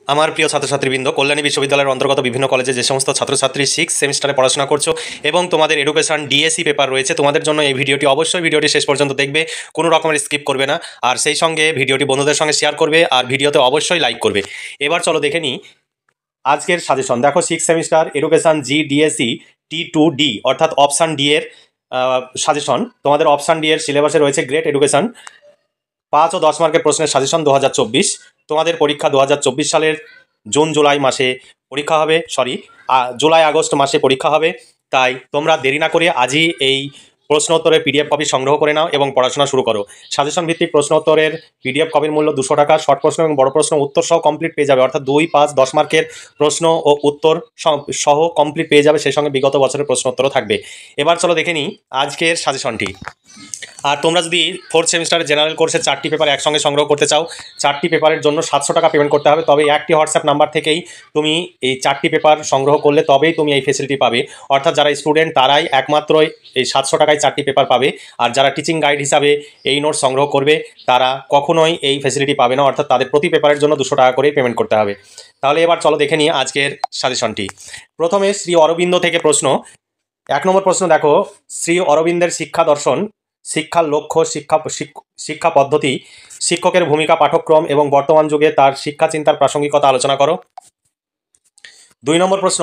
আমার প্রিয় ছাত্রছাত্রীবৃন্দ, কল্যাণী বিশ্ববিদ্যালয়ের অন্তর্গত বিভিন্ন কলেজে যে সমস্ত ছাত্রছাত্রী 6 সেমিস্টারে পড়াশোনা করছো এবং তোমাদের এডুকেশন ডিএসসি পেপার রয়েছে, তোমাদের জন্য এই ভিডিওটি অবশ্যই ভিডিওটি শেষ পর্যন্ত দেখবে, কোনো রকমের স্কিপ করবে না। আর সেই সঙ্গে ভিডিওটি বন্ধুদের সঙ্গে শেয়ার করবে আর ভিডিওতে অবশ্যই লাইক করবে। এবার চলো দেখে নিই আজকের সাজেশন। দেখো, 6 সেমিস্টার এডুকেশন জি ডিএসসি T2D অর্থাৎ অপশান ডি এর সাজেশন। তোমাদের অপশান ডি এর সিলেবাসে রয়েছে গ্রেট এডুকেশন 5 ও 10 মার্কের প্রশ্নের সাজেশন 2024। তোমাদের পরীক্ষা 2024 সালের জুন জুলাই মাসে পরীক্ষা হবে, জুলাই আগস্ট মাসে পরীক্ষা হবে। তাই তোমরা দেরি না করে আজই এই প্রশ্ন উত্তরের পিডিএফ কপি সংগ্রহ করে নাও এবং পড়াশোনা শুরু করো। সাজেশন ভিত্তিক প্রশ্ন উত্তরের পিডিএফ কপির মূল্য 200 টাকা। শর্ট প্রশ্ন এবং বড় প্রশ্ন উত্তর সহ কমপ্লিট পেয়ে যাবে, অর্থাৎ 2, 5, 10 মার্কের প্রশ্ন ও উত্তর সহ কমপ্লিট পেয়ে যাবে। সেই সঙ্গে বিগত বছরের প্রশ্ন উত্তরও থাকবে। এবার চলো দেখে নিই আজকের সাজেশনটি। আর তোমরা যদি 4th সেমিস্টারের জেনারেল কোর্সে 4টি পেপার একসঙ্গে সংগ্রহ করতে চাও, 4টি পেপারের জন্য 700 টাকা পেমেন্ট করতে হবে। তবে একটি হোয়াটসঅ্যাপ নাম্বার থেকেই তুমি এই 4টি পেপার সংগ্রহ করলে তবেই তুমি এই ফেসিলিটি পাবে। অর্থাৎ যারা স্টুডেন্ট তারাই একমাত্র এই 700 টাকায় 4টি পেপার পাবে। আর যারা টিচিং গাইড হিসাবে এই নোট সংগ্রহ করবে তারা কখনোই এই ফেসিলিটি পাবে না, অর্থাৎ তাদের প্রতি পেপারের জন্য 200 টাকা করে পেমেন্ট করতে হবে। তাহলে এবার চলো দেখে নিই আজকের সাজেশনটি। প্রথমে শ্রী অরবিন্দ থেকে প্রশ্ন। 1 নম্বর প্রশ্ন দেখো, শ্রী অরবিন্দের শিক্ষা দর্শন, শিক্ষার লক্ষ্য, শিক্ষা পদ্ধতি, শিক্ষকের ভূমিকা, পাঠ্যক্রম এবং বর্তমান যুগে তার শিক্ষা চিন্তার প্রাসঙ্গিকতা আলোচনা করো। 2 নম্বর প্রশ্ন,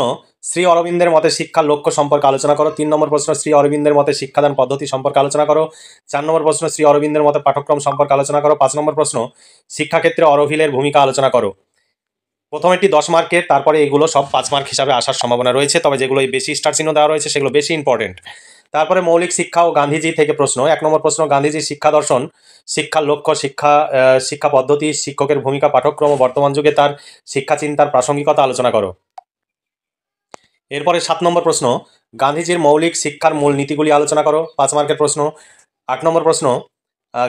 শ্রী অরবিন্দের মতে শিক্ষার লক্ষ্য সম্পর্কে আলোচনা করো। 3 নম্বর প্রশ্ন, শ্রী অরবিন্দের মতে শিক্ষাদান পদ্ধতি সম্পর্কে আলোচনা করো। 4 নম্বর প্রশ্ন, শ্রী অরবিন্দের মতে পাঠ্যক্রম সম্পর্কে আলোচনা করো। 5 নম্বর প্রশ্ন, শিক্ষাক্ষেত্রে অরোভিলের ভূমিকা আলোচনা করো। প্রথমেরটি 10 মার্কের, তারপরে এগুলো সব 5 মার্ক হিসাবে আসার সম্ভাবনা রয়েছে, তবে যেগুলো বেশি স্টার চিহ্ন দেওয়া রয়েছে সেগুলো বেশি ইম্পর্টেন্ট। তারপরে মৌলিক শিক্ষা ও গান্ধীজি থেকে প্রশ্ন। 1 নম্বর প্রশ্ন, গান্ধীজির শিক্ষা দর্শন, শিক্ষার লক্ষ্য, শিক্ষা পদ্ধতি, শিক্ষকের ভূমিকা, পাঠ্যক্রম ও বর্তমান যুগে তার শিক্ষা চিন্তার প্রাসঙ্গিকতা আলোচনা করো। এরপরে 7 নম্বর প্রশ্ন, গান্ধীজির মৌলিক শিক্ষার মূল নীতিগুলি আলোচনা করো। 5 মার্কের প্রশ্ন। 8 নম্বর প্রশ্ন,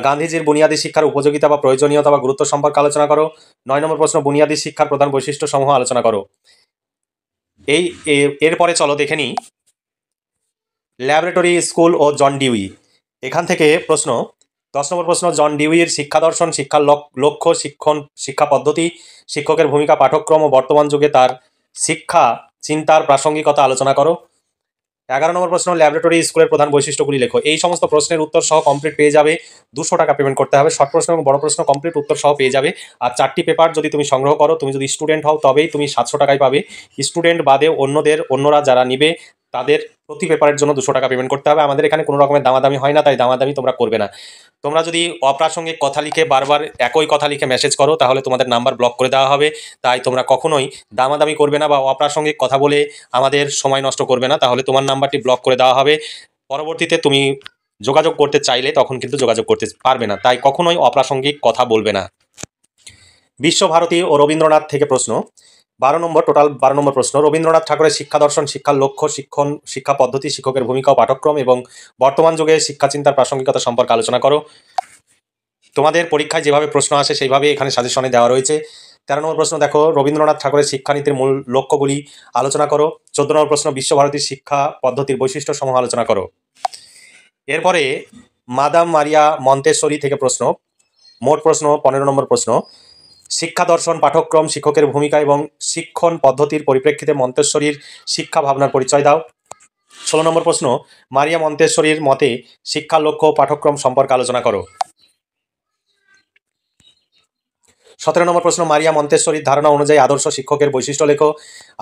গান্ধীজির বুনিয়াদী শিক্ষার উপযোগিতা বা প্রয়োজনীয়তা বা গুরুত্ব সম্পর্কে আলোচনা করো। 9 নম্বর প্রশ্ন, বুনিয়াদী শিক্ষার প্রধান বৈশিষ্ট্য সমূহ আলোচনা করো। এরপরে চলো দেখে নিই ল্যাবরেটরি স্কুল ও জন ডিউই। এখান থেকে প্রশ্ন। 10 নম্বর প্রশ্ন, জন ডিউইর শিক্ষা দর্শন, শিক্ষার লক্ষ্য, শিক্ষা পদ্ধতি, শিক্ষকের ভূমিকা, পাঠ্যক্রম ও বর্তমান যুগে তার শিক্ষা চিন্তার প্রাসঙ্গিকতা আলোচনা করো। 11 নম্বর প্রশ্ন, ল্যাবরেটরি স্কুলের প্রধান বৈশিষ্ট্যগুলি লেখো। এই সমস্ত প্রশ্নের উত্তর সহ কমপ্লিট পেয়ে যাবে, 200 টাকা পেমেন্ট করতে হবে। শর্ট প্রশ্ন এবং বড় প্রশ্ন কমপ্লিট উত্তর সহ পেয়ে যাবে। আর 4টি পেপার যদি তুমি সংগ্রহ করো, তুমি যদি স্টুডেন্ট হও তবেই তুমি 700 টাকায় পাবে। স্টুডেন্ট বাদে অন্যরা যারা নিবে তাদের প্রতি পেপারের জন্য 200 টাকা পেমেন্ট করতে হবে। আমাদের এখানে কোনো রকমের দামাদামি হয় না, তাই দামাদামি তোমরা করবে না। তোমরা যদি অপ্রাসঙ্গিক কথা লিখে বারবার একই কথা লিখে মেসেজ করো তাহলে তোমাদের নাম্বার ব্লক করে দেওয়া হবে। তাই তোমরা কখনোই দামাদামি করবে না বা অপ্রাসঙ্গিক কথা বলে আমাদের সময় নষ্ট করবে না, তাহলে তোমার নাম্বারটি ব্লক করে দেওয়া হবে। পরবর্তীতে তুমি যোগাযোগ করতে চাইলে তখন কিন্তু যোগাযোগ করতে পারবে না, তাই কখনোই অপ্রাসঙ্গিক কথা বলবে না। বিশ্বভারতী ও রবীন্দ্রনাথ থেকে প্রশ্ন। 12 নম্বর প্রশ্ন, রবীন্দ্রনাথ ঠাকুরের শিক্ষা দর্শন, শিক্ষার লক্ষ্য, শিক্ষা পদ্ধতি, শিক্ষকের ভূমিকা ও পাঠ্যক্রম এবং বর্তমান যুগে শিক্ষা চিন্তার প্রাসঙ্গিকতা সম্পর্কে আলোচনা করো। তোমাদের পরীক্ষায় যেভাবে প্রশ্ন আসে সেইভাবে এখানে সাজেশনে দেওয়া রয়েছে। 13 নম্বর প্রশ্ন দেখো, রবীন্দ্রনাথ ঠাকুরের শিক্ষানীতির মূল লক্ষ্যগুলি আলোচনা করো। 14 নম্বর প্রশ্ন, বিশ্বভারতীর শিক্ষা পদ্ধতির বৈশিষ্ট্য সমূহ আলোচনা করো। এরপরে মাদাম মারিয়া মন্তেশ্বরী থেকে প্রশ্ন। মোট প্রশ্ন 15 নম্বর প্রশ্ন, শিক্ষা দর্শন, পাঠ্যক্রম, শিক্ষকের ভূমিকা এবং শিক্ষণ পদ্ধতির পরিপ্রেক্ষিতে মন্তেশ্বরীর শিক্ষা ভাবনার পরিচয় দাও। 16 নম্বর প্রশ্ন, মারিয়া মন্তেশ্বরীর মতে শিক্ষার লক্ষ্য ও পাঠ্যক্রম সম্পর্কে আলোচনা করো। 17 নম্বর প্রশ্ন, মারিয়া মন্তেশ্বরীর ধারণা অনুযায়ী আদর্শ শিক্ষকের বৈশিষ্ট্য লেখো।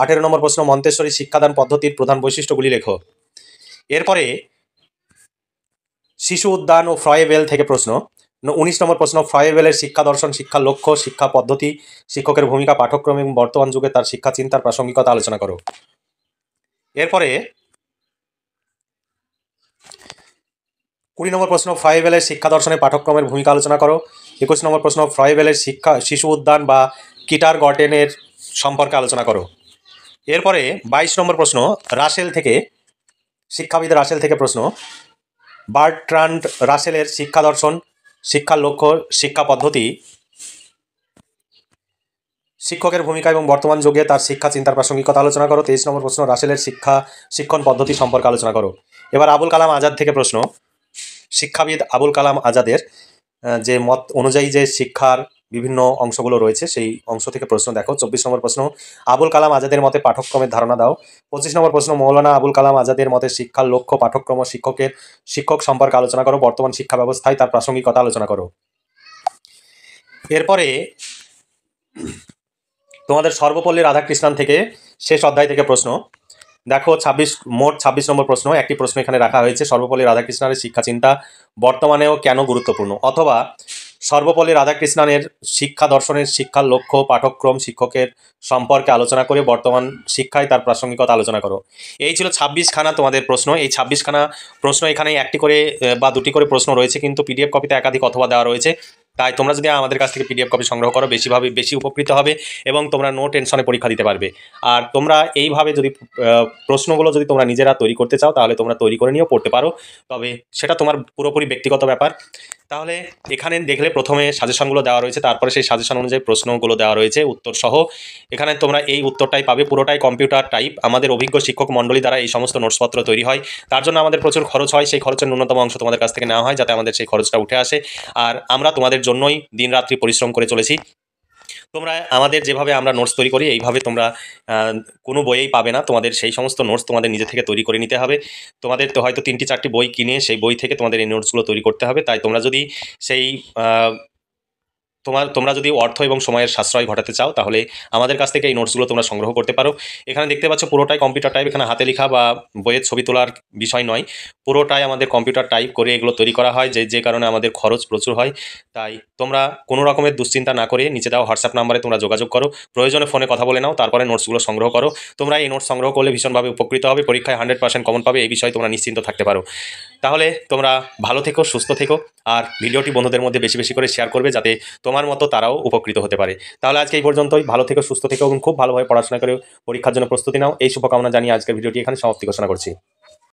18 নম্বর প্রশ্ন, মন্তেশ্বরী শিক্ষাদান পদ্ধতির প্রধান বৈশিষ্ট্যগুলি লেখো। এরপরে শিশু উদ্যান ও ফ্রয়েবেল থেকে প্রশ্ন। 19 নম্বর প্রশ্ন, ফ্রয়েবেলের শিক্ষা দর্শন, শিক্ষার লক্ষ্য, শিক্ষা পদ্ধতি, শিক্ষকের ভূমিকা, পাঠ্যক্রম এবং বর্তমান যুগে তার শিক্ষা চিন্তার প্রাসঙ্গিকতা আলোচনা করো। এরপরে 20 নম্বর প্রশ্ন, ফ্রয়েবেলের শিক্ষা দর্শনে পাঠ্যক্রমের ভূমিকা আলোচনা করো। 21 নম্বর প্রশ্ন, ফ্রয়েবেলের শিশু উদ্যান বা কিটার গার্ডেনের সম্পর্কে আলোচনা করো। এরপরে 22 নম্বর প্রশ্ন, শিক্ষাবিদ রাসেল থেকে প্রশ্ন। বার্ট্রান্ড রাসেলের শিক্ষা দর্শন, শিক্ষার লক্ষ্য, শিক্ষা পদ্ধতি, শিক্ষকের ভূমিকা এবং বর্তমান যুগে তার শিক্ষা চিন্তার প্রাসঙ্গিকতা আলোচনা করো। 23 নম্বর প্রশ্ন, রাসেলের শিক্ষণ পদ্ধতি সম্পর্কে আলোচনা করো। এবার আবুল কালাম আজাদ থেকে প্রশ্ন। শিক্ষাবিদ আবুল কালাম আজাদের যে মত অনুযায়ী যে শিক্ষার বিভিন্ন অংশগুলো রয়েছে সেই অংশ থেকে প্রশ্ন দেখো। 24 নম্বর প্রশ্ন, আবুল কালাম আজাদের মতে পাঠ্যক্রমের ধারণা দাও। 25 নম্বর প্রশ্ন, মৌলানা আবুল কালাম আজাদের মতে শিক্ষার লক্ষ্য, পাঠ্যক্রম ও শিক্ষক সম্পর্কে আলোচনা করো। বর্তমান শিক্ষা ব্যবস্থায় তার প্রাসঙ্গিকতা আলোচনা করো। এরপরে তোমাদের সর্বপল্লী রাধাকৃষ্ণন থেকে শেষ অধ্যায় থেকে প্রশ্ন দেখো। মোট 26 নম্বর প্রশ্ন। একটি প্রশ্ন এখানে রাখা হয়েছে, সর্বপল্লী রাধাকৃষ্ণনের শিক্ষা চিন্তা বর্তমানেও কেন গুরুত্বপূর্ণ, অথবা সর্বপল্লী রাধাকৃষ্ণনের শিক্ষা দর্শনের শিক্ষার লক্ষ্য, পাঠ্যক্রম, শিক্ষকের সম্পর্কে আলোচনা করে বর্তমান শিক্ষায় তার প্রাসঙ্গিকতা আলোচনা করো। এই ছিল 26খানা তোমাদের প্রশ্ন। এই 26খানা প্রশ্ন এখানে একটি করে বা দুটি করে প্রশ্ন রয়েছে, কিন্তু পিডিএফ কপিতে একাধিক অথবা দেওয়া রয়েছে। তাই তোমরা যদি আমাদের কাছ থেকে পিডিএফ কপি সংগ্রহ করো বেশি উপকৃত হবে এবং তোমরা নো টেনশনে পরীক্ষা দিতে পারবে। আর তোমরা এইভাবে যদি প্রশ্নগুলো যদি তোমরা নিজেরা তৈরি করতে চাও তাহলে তোমরা তৈরি করে নিয়েও পড়তে পারো, তবে সেটা তোমার পুরোপুরি ব্যক্তিগত ব্যাপার। তাহলে এখানে দেখলে প্রথমে সাজেশনগুলো দেওয়া রয়েছে, তারপরে সেই সাজেশন অনুযায়ী প্রশ্নগুলো দেওয়া রয়েছে উত্তর সহ। এখানে তোমরা এই উত্তরটাই পাবে, পুরোটাই কম্পিউটার টাইপ। আমাদের অভিজ্ঞ শিক্ষক মণ্ডলী দ্বারা এই সমস্ত নোটসপত্র তৈরি হয়, তার জন্য আমাদের প্রচুর খরচ হয়। সেই খরচের ন্যূনতম অংশ তোমাদের কাছ থেকে নেওয়া হয় যাতে আমাদের সেই খরচটা উঠে আসে। আর আমরা তোমাদের জন্যই দিনরাত্রি পরিশ্রম করে চলেছি। তোমরা আমাদের যেভাবে আমরা নোটস তৈরি করি এইভাবে তোমরা কোনো বইয়েই পাবে না। তোমাদের সেই সমস্ত নোটস তোমাদের নিজে থেকে তৈরি করে নিতে হবে। তোমাদের তো হয়তো 3টি 4টি বই কিনে সেই বই থেকে তোমাদের এই নোটসগুলো তৈরি করতে হবে। তাই তোমরা যদি সেই তোমরা যদি অর্থ এবং সময়ের সাশ্রয় ঘটাতে চাও তাহলে আমাদের কাছ থেকে এই নোটসগুলো তোমরা সংগ্রহ করতে পারো। এখানে দেখতে পাচ্ছ পুরোটাই কম্পিউটার টাইপ, এখানে হাতে লেখা বা বইয়ের ছবি তোলার বিষয় নয়, পুরোটাই আমাদের কম্পিউটার টাইপ করে এগুলো তৈরি করা হয়, যে কারণে আমাদের খরচ প্রচুর হয়। তাই তোমরা কোনো রকমের দুশ্চিন্তা না করে নিচে দেওয়া হোয়াটসঅ্যাপ নাম্বারে তোমরা যোগাযোগ করো, প্রয়োজনে ফোনে কথা বলে নাও, তারপরে নোটসগুলো সংগ্রহ করো। তোমরা এই নোটস সংগ্রহ করলে ভীষণভাবে উপকৃত হবে, পরীক্ষায় 100% কমন পাবে, এই বিষয়ে তোমরা নিশ্চিন্ত থাকতে পারো। তাহলে তোমরা ভালো থেকো, সুস্থ থেকো, আর ভিডিওটি বন্ধুদের মধ্যে বেশি বেশি করে শেয়ার করবে যাতে তোমার মতো তারাও উপকৃত হতে পারে। তাহলে আজকে এই পর্যন্তই। ভালো থেকো, সুস্থ থেকো এবং খুব ভালোভাবে পড়াশোনা করে পরীক্ষার জন্য প্রস্তুতি নাও। এই শুভকামনা জানিয়ে আজকের ভিডিওটি এখানে সমাপ্তি ঘোষণা করছি।